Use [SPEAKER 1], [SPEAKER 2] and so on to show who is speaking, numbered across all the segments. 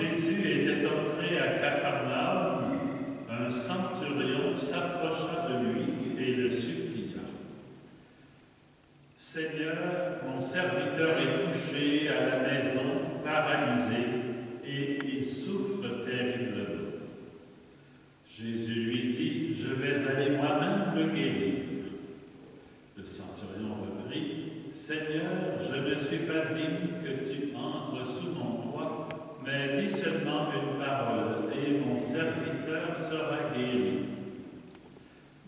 [SPEAKER 1] Jésus était entré à Capharnaüm, un centurion s'approcha de lui et le supplia. « Seigneur, mon serviteur est couché à la maison, paralysé, et il souffre terriblement. » Jésus lui dit, « Je vais aller moi-même le guérir. » Le centurion reprit, « Seigneur, je ne suis pas digne que tu entres sous mon toit, mais dis seulement une parole, et mon serviteur sera guéri.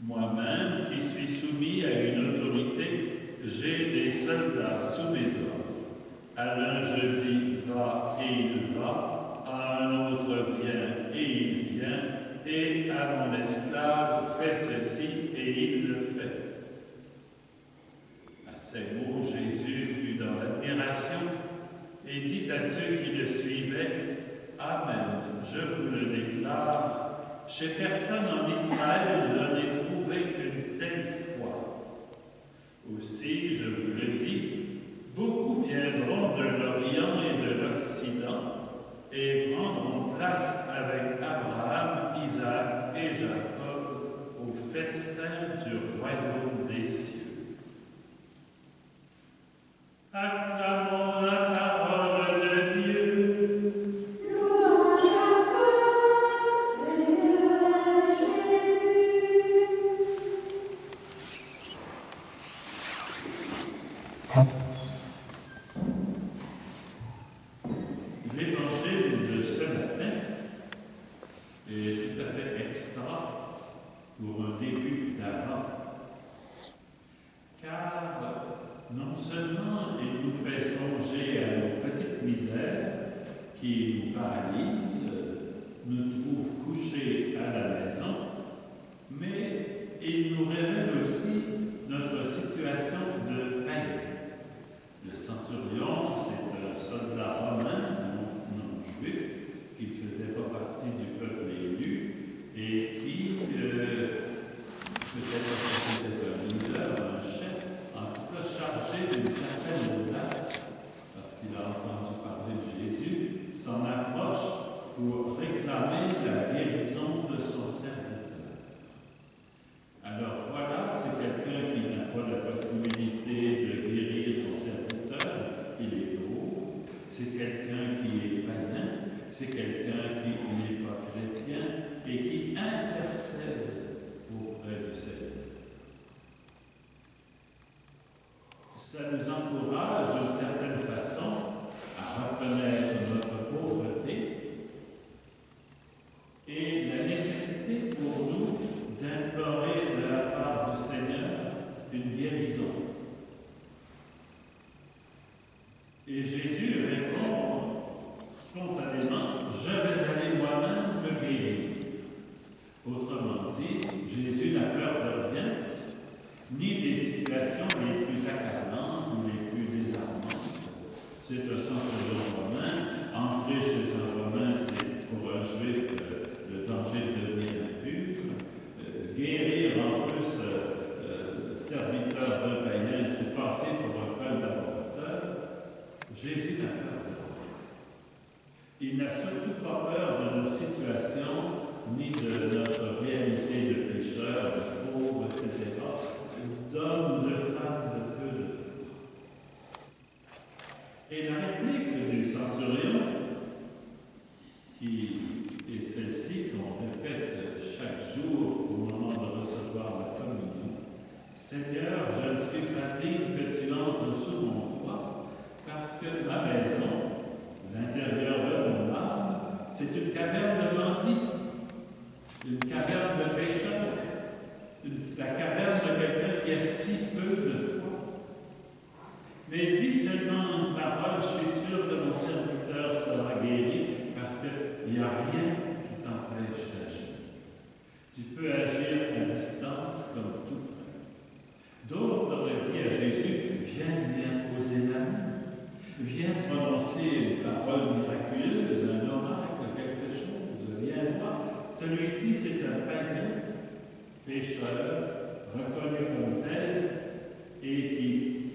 [SPEAKER 1] Moi-même, qui suis soumis à une autorité, j'ai des soldats sous mes ordres. À l'un je dis, va, et il va, à un autre, viens, et il vient, et à mon esclave, fais ceci, et il le fait. » À ces mots, Jésus fut dans l'admiration et dit à ceux qui le suivaient, « Amen, je vous le déclare, chez personne en Israël je n'ai trouvé une telle foi. Aussi, je vous le dis, beaucoup viendront de l'Orient et de l'Occident et prendront place avec Abraham, Isaac et Jacob au festin du royaume des cieux. » Acclamons la parole de Dieu.
[SPEAKER 2] Louange à toi, Seigneur Jésus.
[SPEAKER 1] L'évangile de ce matin est tout à fait extra pour un début d'Avent, car non seulement il nous fait songer à nos petites misères qui nous paralysent, nous trouvent couchés à la maison, mais il nous révèle aussi notre situation de païen. Le centurion, c'est un soldat romain, non juif, qui ne faisait pas partie du peuple élu et qui, peut-être c'était un leader, un chef, en tout cas chargé d'une certaine audace, parce qu'il a entendu parler de Jésus, s'en approche pour réclamer la guérison de son serviteur. Alors voilà, c'est quelqu'un qui n'a pas la possibilité de guérir son serviteur, il est pauvre, c'est quelqu'un qui est païen, c'est quelqu'un qui n'est pas chrétien et qui intercède auprès du Seigneur. Ça nous encourage d'une certaine façon à reconnaître notre pauvreté et la nécessité pour nous d'implorer de la part du Seigneur une guérison. Et Jésus répond spontanément, « Je vais aller moi-même me guérir. » Autrement dit, Jésus n'a peur de rien, ni des situations les plus accablantes ou les plus désarmantes. C'est un centurion romain. Entrer chez un romain, c'est pour un juif le danger de devenir impur. Guérir en plus serviteur d'un païen, c'est passer pour un collaborateur. Jésus n'a peur de rien. Il n'a surtout pas peur de nos situations, ni de notre réalité de pécheur, de pauvre, etc. D'hommes ou de femmes de peu de foi. Et la réplique du centurion, qui est celle-ci qu'on répète chaque jour au moment de recevoir la communion, « Seigneur, je ne suis pas digne que tu entres sous mon toit, parce que ma maison, l'intérieur de mon âme, c'est une caverne de bandits, une caverne de pécheurs, la caverne de quelqu'un qui a si peu de foi. Mais dis seulement une parole, je suis sûr que mon serviteur sera guéri, parce qu'il n'y a rien qui t'empêche d'agir. Tu peux agir à distance comme tout près. D'autres auraient dit à Jésus, viens lui imposer la main, viens prononcer une parole miraculeuse, un oracle, quelque chose, viens voir. Celui-ci, c'est un païen, pécheur, reconnu comme tel, et qui,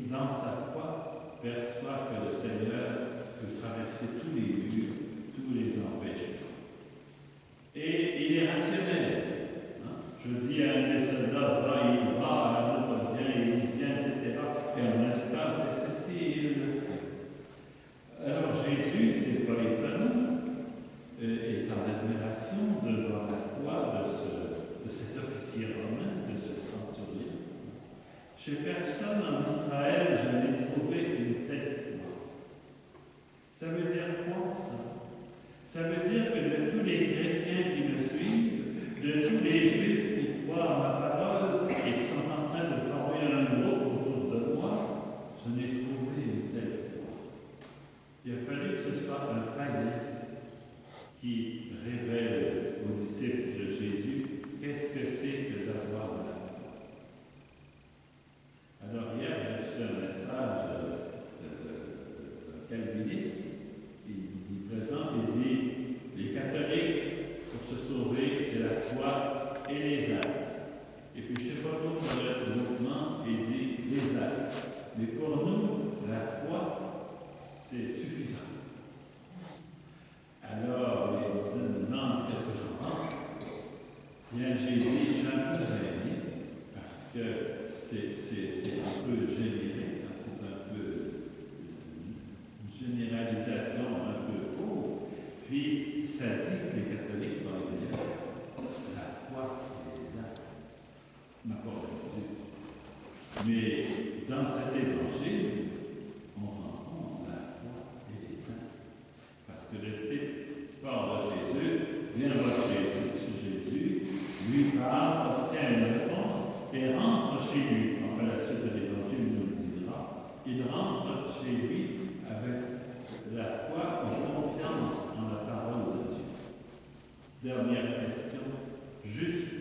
[SPEAKER 1] dans sa foi, perçoit que le Seigneur peut traverser tous les murs, tous les empêchements. Et il est rationnel. Hein. Je dis à un des soldats, va, il va, à un autre vient, il vient, etc. Et un instant, fait ceci, il le fait. Alors Jésus, c'est pas étonnant, est en admiration devant la foi de cet officier romain, de ce centurion. Chez personne en Israël, je n'ai trouvé une telle foi. Ça veut dire quoi, ça? Ça veut dire que de tous les chrétiens qui me suivent, de tous les juifs qui croient à ma parole et qui sont en train de former un groupe autour de moi, je n'ai trouvé une telle foi. Il a fallu que ce soit un païen qui révèle aux disciples de Jésus qu'est-ce que c'est que d'avoir la foi. Alors hier, j'ai reçu un message d'un calviniste. Il présente, il dit, les catholiques, pour se sauver, c'est la foi et les actes. Et puis, je ne sais pas d'autre mouvement, il dit les actes. Mais pour nous, la foi, c'est suffisant. Alors, il me demande qu'est-ce que j'en pense. Bien, j'ai dit, je suis un peu gêné, parce que c'est un peu générique, hein, c'est un peu une généralisation un peu courte. Puis, ça dit que les catholiques sont les meilleurs. La foi et les actes. Ma pauvre Dieu. Mais dans cet évangile, on rencontre la foi et les actes. Parce que le type part de Jésus, vient voir Jésus, lui parle, obtient une réponse et rentre chez lui. Enfin, la suite de l'évangile nous le dira. Il rentre chez lui avec la foi et confiance en la parole de Dieu. Dernière question. Jusqu'où